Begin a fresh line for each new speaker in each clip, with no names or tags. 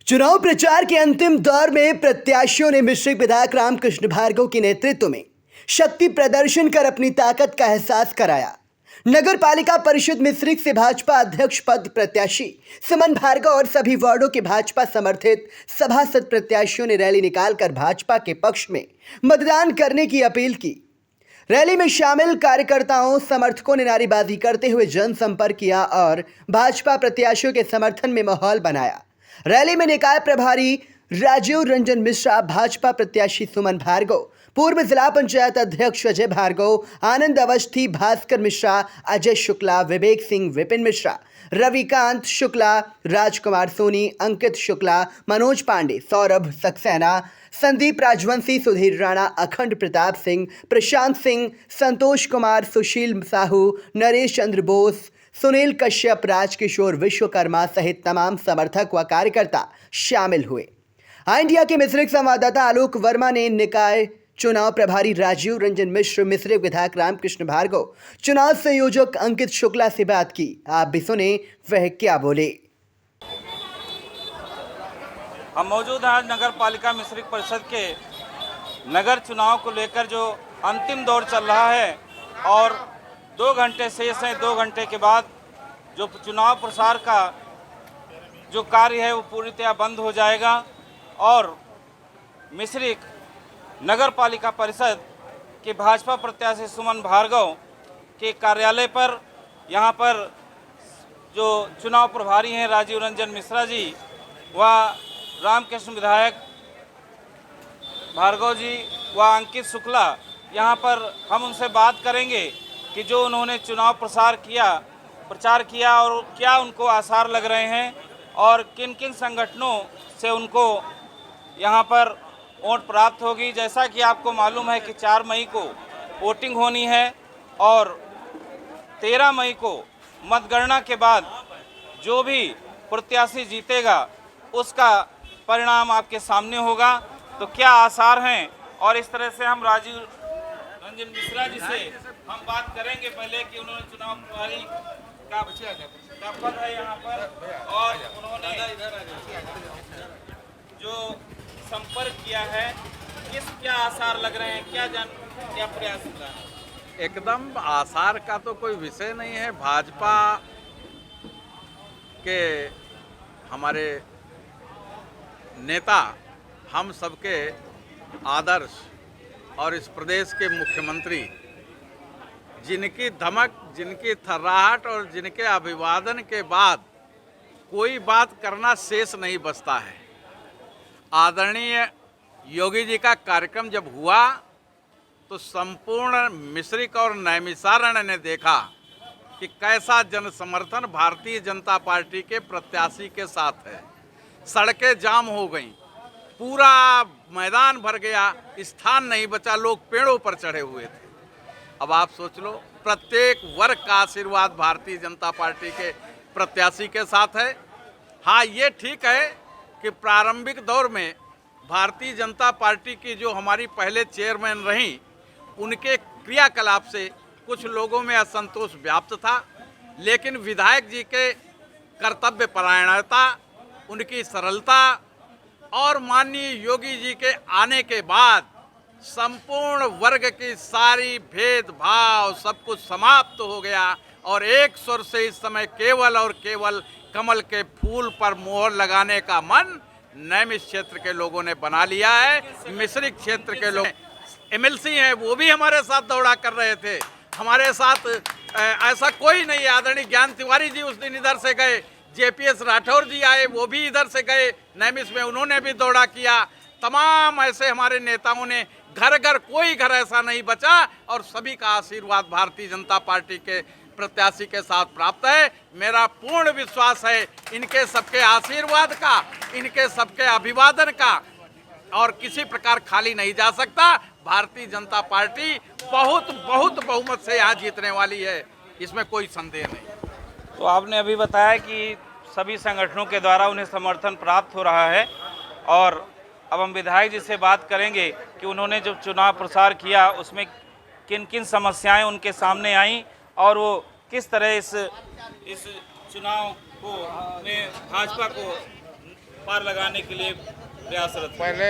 चुनाव प्रचार के अंतिम दौर में प्रत्याशियों ने मिश्रिक विधायक रामकृष्ण भार्गव के नेतृत्व में शक्ति प्रदर्शन कर अपनी ताकत का एहसास कराया। नगर पालिका परिषद मिश्रिक से भाजपा अध्यक्ष पद प्रत्याशी सुमन भार्गव और सभी वार्डों के भाजपा समर्थित सभासद प्रत्याशियों ने रैली निकालकर भाजपा के पक्ष में मतदान करने की अपील की। रैली में शामिल कार्यकर्ताओं समर्थकों ने नारेबाजी करते हुए जनसंपर्क किया और भाजपा प्रत्याशियों के समर्थन में माहौल बनाया। रैली में निकाय प्रभारी राजीव रंजन मिश्रा, भाजपा प्रत्याशी सुमन भार्गव, पूर्व जिला पंचायत अध्यक्ष अजय भार्गव, आनंद अवस्थी, भास्कर मिश्रा, अजय शुक्ला, विवेक सिंह, विपिन मिश्रा, रविकांत शुक्ला, राजकुमार सोनी, अंकित शुक्ला, मनोज पांडे, सौरभ सक्सेना, संदीप राजवंशी, सुधीर राणा, अखंड प्रताप सिंह, प्रशांत सिंह, संतोष कुमार, सुशील साहू, नरेश चंद्र बोस, सुनील कश्यप, राजकिशोर विश्वकर्मा सहित तमाम समर्थक व कार्यकर्ता शामिल हुए। इंडिया के मिश्रिक संवाददाता आलोक वर्मा ने निकाय चुनाव प्रभारी राजीव रंजन मिश्र, मिश्रिक विधायक रामकृष्ण भार्गव, चुनाव संयोजक अंकित शुक्ला से बात की। आप भी सुने वह क्या बोले।
हम मौजूद हैं आज नगर पालिका मिश्रिक परिषद के नगर चुनाव को लेकर जो अंतिम दौर चल रहा है और 2 घंटे शेष हैं। 2 घंटे के बाद जो चुनाव प्रसार का जो कार्य है वो पूरी तरह बंद हो जाएगा और मिश्रिक नगर पालिका परिषद के भाजपा प्रत्याशी सुमन भार्गव के कार्यालय पर यहाँ पर जो चुनाव प्रभारी हैं राजीव रंजन मिश्रा जी व रामकृष्ण विधायक भार्गव जी व अंकित शुक्ला, यहाँ पर हम उनसे बात करेंगे कि जो उन्होंने चुनाव प्रचार किया और क्या उनको आसार लग रहे हैं और किन किन संगठनों से उनको यहाँ पर वोट प्राप्त होगी। जैसा कि आपको मालूम है कि 4 मई को वोटिंग होनी है और 13 मई को मतगणना के बाद जो भी प्रत्याशी जीतेगा उसका परिणाम आपके सामने होगा। तो क्या आसार हैं और इस तरह से हम राजीव रंजन मिश्रा जी से हम बात करेंगे पहले कि उन्होंने चुनाव प्रभारी का पद है यहाँ पर और उन्होंने जो संपर्क किया है क्या आसार लग रहे हैं, क्या प्रयास हो रहा है।
एकदम आसार का तो कोई विषय नहीं है। भाजपा के हमारे नेता हम सबके आदर्श और इस प्रदेश के मुख्यमंत्री जिनकी धमक, जिनकी थर्राहट और जिनके अभिवादन के बाद कोई बात करना शेष नहीं बचता है। आदरणीय योगी जी का कार्यक्रम जब हुआ तो संपूर्ण मिश्रिक और नैमिषारण्य ने देखा कि कैसा जन समर्थन भारतीय जनता पार्टी के प्रत्याशी के साथ है। सड़कें जाम हो गईं, पूरा मैदान भर गया, स्थान नहीं बचा, लोग पेड़ों पर चढ़े हुए थे। अब आप सोच लो, प्रत्येक वर्ग का आशीर्वाद भारतीय जनता पार्टी के प्रत्याशी के साथ है। हाँ, ये ठीक है कि प्रारंभिक दौर में भारतीय जनता पार्टी की जो हमारी पहले चेयरमैन रहीं, उनके क्रियाकलाप से कुछ लोगों में असंतोष व्याप्त था, लेकिन विधायक जी के कर्तव्य परायणता, उनकी सरलता और माननीय योगी जी के आने के बाद संपूर्ण वर्ग की सारी भेदभाव सब कुछ समाप्त हो गया और एक सुर से इस समय केवल और केवल कमल के फूल पर मोहर लगाने का मन नैमिष क्षेत्र के लोगों ने बना लिया है। मिश्रिक क्षेत्र के लोग एमएलसी हैं, वो भी हमारे साथ दौड़ा कर रहे थे। हमारे साथ ऐसा कोई नहीं है। आदरणीय ज्ञान तिवारी जी उस दिन इधर से गए, जेपीएस राठौर जी आए, वो भी इधर से गए नैमिष में, उन्होंने भी दौड़ा किया। तमाम ऐसे हमारे नेताओं ने घर घर, कोई घर ऐसा नहीं बचा और सभी का आशीर्वाद भारतीय जनता पार्टी के प्रत्याशी के साथ प्राप्त है। मेरा पूर्ण विश्वास है इनके सबके आशीर्वाद का, इनके सबके अभिवादन का और किसी प्रकार खाली नहीं जा सकता। भारतीय जनता पार्टी बहुत बहुमत से यहाँ जीतने वाली है, इसमें कोई संदेह नहीं।
तो आपने अभी बताया कि सभी संगठनों के द्वारा उन्हें समर्थन प्राप्त हो रहा है और अब हम विधायक जी से बात करेंगे कि उन्होंने जो चुनाव प्रसार किया उसमें किन किन समस्याएं उनके सामने आईं और वो किस तरह इस चुनाव को में भाजपा को पार लगाने के लिए प्रयासरत हैं?
पहले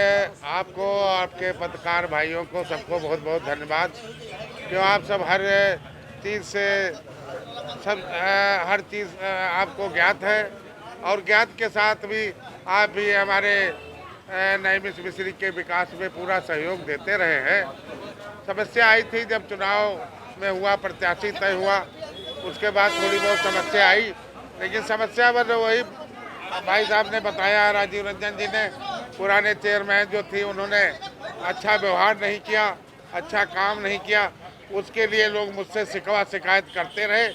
आपको, आपके पत्रकार भाइयों को, सबको बहुत बहुत धन्यवाद, क्यों आप सब हर चीज़ से हर चीज़ आपको ज्ञात है, और ज्ञात के साथ भी आप भी हमारे नैमिष मिश्री के विकास में पूरा सहयोग देते रहे हैं। समस्या आई थी जब चुनाव में हुआ, प्रत्याशी तय हुआ, उसके बाद थोड़ी बहुत समस्या आई, लेकिन समस्या बस वही भाई साहब ने बताया, राजीव रंजन जी ने, पुराने चेयरमैन जो थी उन्होंने अच्छा व्यवहार नहीं किया, अच्छा काम नहीं किया, उसके लिए लोग मुझसे शिकायत करते रहे।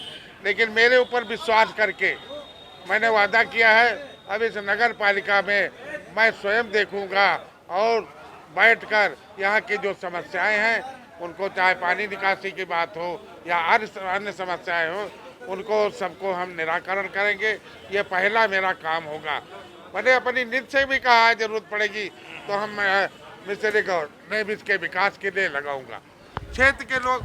लेकिन मेरे ऊपर विश्वास करके मैंने वादा किया है, अब इस नगर पालिका में मैं स्वयं देखूंगा और बैठकर यहाँ की जो समस्याएं हैं उनको, चाहे पानी निकासी की बात हो या अन्य समस्याएं हो, उनको सबको हम निराकरण करेंगे। ये पहला मेरा काम होगा। मैंने अपनी नींद से भी कहा जरूरत पड़ेगी तो हम मिश्री को नैमिष के विकास के लिए लगाऊंगा। क्षेत्र के लोग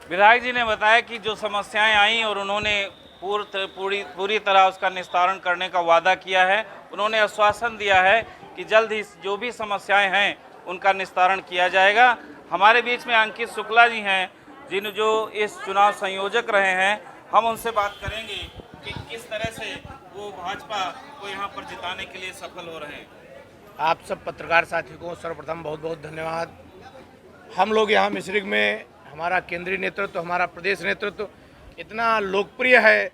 विधायक जी ने बताया कि जो समस्याएं आई और उन्होंने पूरी तरह उसका निस्तारण करने का वादा किया है। उन्होंने आश्वासन दिया है कि जल्द ही जो भी समस्याएं हैं उनका निस्तारण किया जाएगा। हमारे बीच में अंकित शुक्ला जी हैं, जो इस चुनाव संयोजक रहे हैं। हम उनसे बात करेंगे कि किस तरह से वो भाजपा को यहाँ पर जिताने के लिए सफल हो रहे हैं।
आप सब पत्रकार साथी को सर्वप्रथम बहुत बहुत धन्यवाद। हम लोग यहाँ मिश्रिख में, हमारा केंद्रीय नेतृत्व, हमारा प्रदेश नेतृत्व इतना लोकप्रिय है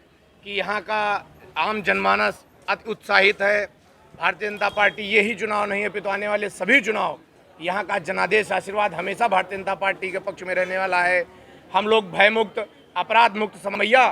कि यहाँ का आम जनमानस अति उत्साहित है। भारतीय जनता पार्टी यही चुनाव नहीं है, तो आने वाले सभी चुनाव यहाँ का जनादेश आशीर्वाद हमेशा भारतीय जनता पार्टी के पक्ष में रहने वाला है। हम लोग भयमुक्त, अपराध मुक्त समैया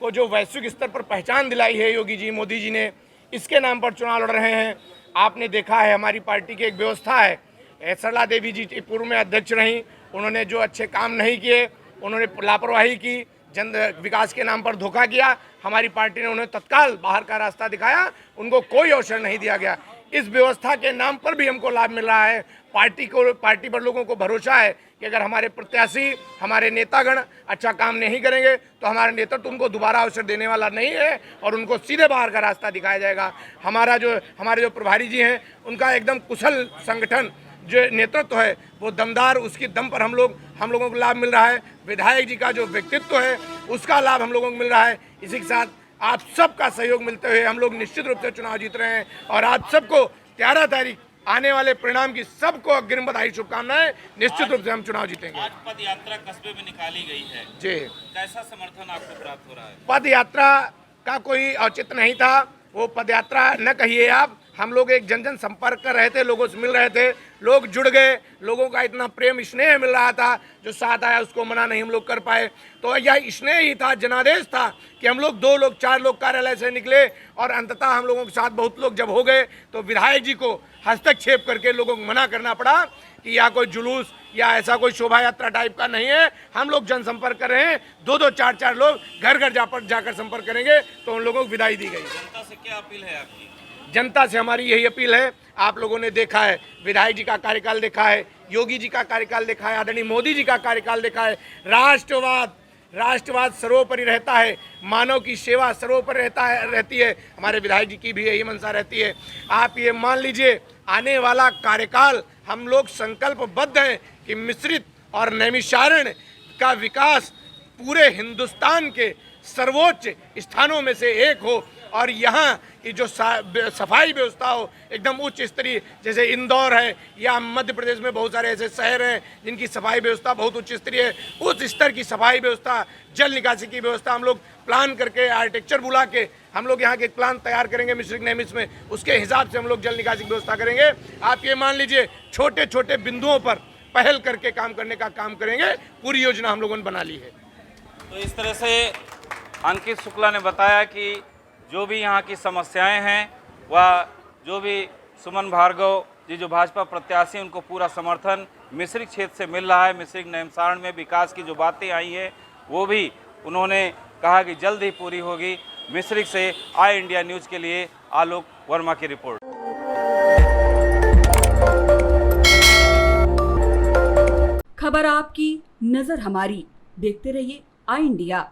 को जो वैश्विक स्तर पर पहचान दिलाई है योगी जी, मोदी जी ने, इसके नाम पर चुनाव लड़ रहे हैं। आपने देखा है हमारी पार्टी की एक व्यवस्था है। सरला देवी जी पूर्व में अध्यक्ष रहीं, उन्होंने जो अच्छे काम नहीं किए, उन्होंने लापरवाही की, जन विकास के नाम पर धोखा किया, हमारी पार्टी ने उन्हें तत्काल बाहर का रास्ता दिखाया, उनको कोई अवसर नहीं दिया गया। इस व्यवस्था के नाम पर भी हमको लाभ मिल रहा है। पार्टी पर लोगों को भरोसा है कि अगर हमारे प्रत्याशी, हमारे नेतागण अच्छा काम नहीं करेंगे तो हमारा नेतृत्व उनको दोबारा अवसर देने वाला नहीं है और उनको सीधे बाहर का रास्ता दिखाया जाएगा। हमारे जो प्रभारी जी हैं, उनका एकदम कुशल संगठन जो नेतृत्व है वो दमदार, उसकी दम पर हम लोगों को लाभ मिल रहा है। विधायक जी का जो व्यक्तित्व है उसका लाभ हम लोगों को मिल रहा है। इसी के साथ आप सबका सहयोग मिलते हुए हम लोग निश्चित रूप से चुनाव जीत रहे हैं और आप सबको 13 तारीख आने वाले परिणाम की सबको अग्रिम बधाई, शुभकामनाएं। निश्चित रूप से हम चुनाव जीतेंगे।
आज पद यात्रा कस्बे में निकाली गई है
जी,
कैसा समर्थन आपको प्राप्त हो रहा है?
पद यात्रा का कोई औचित्य नहीं था, वो पद यात्रा न कहिए आप। हम लोग एक जन संपर्क कर रहे थे, लोगों से मिल रहे थे, लोग जुड़ गए, लोगों का इतना प्रेम स्नेह मिल रहा था, जो साथ आया उसको मना नहीं हम लोग कर पाए। तो यह स्नेह ही था, जनादेश था कि हम लोग 2 लोग 4 लोग कार्यालय से निकले और अंततः हम लोगों के साथ बहुत लोग जब हो गए तो विधायक जी को हस्तक्षेप करके लोगों को मना करना पड़ा कि यह कोई जुलूस या ऐसा कोई शोभा यात्रा टाइप का नहीं है। हम लोग जनसंपर्क कर रहे हैं, 2-2 4-4 लोग घर घर जाकर संपर्क करेंगे, तो उन लोगों को विदाई दी गई।
जनता से क्या अपील है आपकी?
जनता से हमारी यही अपील है, आप लोगों ने देखा है, विधायक जी का कार्यकाल देखा है, योगी जी का कार्यकाल देखा है, आदरणीय मोदी जी का कार्यकाल देखा है। राष्ट्रवाद सर्वोपरि रहता है, मानव की सेवा सर्वोपरि रहती है। हमारे विधायक जी की भी यही मंशा रहती है। आप ये मान लीजिए, आने वाला कार्यकाल हम लोग संकल्पबद्ध हैं कि मिश्रित और नैमिषारण्य का विकास पूरे हिंदुस्तान के सर्वोच्च स्थानों में से एक हो और यहाँ की जो सफाई व्यवस्था हो एकदम उच्च स्तरीय, जैसे इंदौर है या मध्य प्रदेश में बहुत सारे ऐसे शहर हैं जिनकी सफाई व्यवस्था बहुत उच्च स्तरीय है। उस स्तर की सफाई व्यवस्था, जल निकासी की व्यवस्था हम लोग प्लान करके, आर्किटेक्चर बुला के हम लोग यहाँ के प्लान तैयार करेंगे मिश्रिख नैमिष में, उसके हिसाब से हम लोग जल निकासी की व्यवस्था करेंगे। आप ये मान लीजिए, छोटे छोटे बिंदुओं पर पहल करके काम करने का काम करेंगे। पूरी योजना हम लोगों ने बना ली है।
तो इस तरह से अंकित शुक्ला ने बताया कि जो भी यहाँ की समस्याएं हैं, वह जो भी सुमन भार्गव जी जो भाजपा प्रत्याशी, उनको पूरा समर्थन मिश्रिख क्षेत्र से मिल रहा है। मिश्रिख नैमिषारण्य में विकास की जो बातें आई हैं वो भी उन्होंने कहा कि जल्द ही पूरी होगी। मिश्रिख से आई इंडिया न्यूज़ के लिए आलोक वर्मा की रिपोर्ट।
खबर आपकी, नजर हमारी। देखते रहिए आई इंडिया।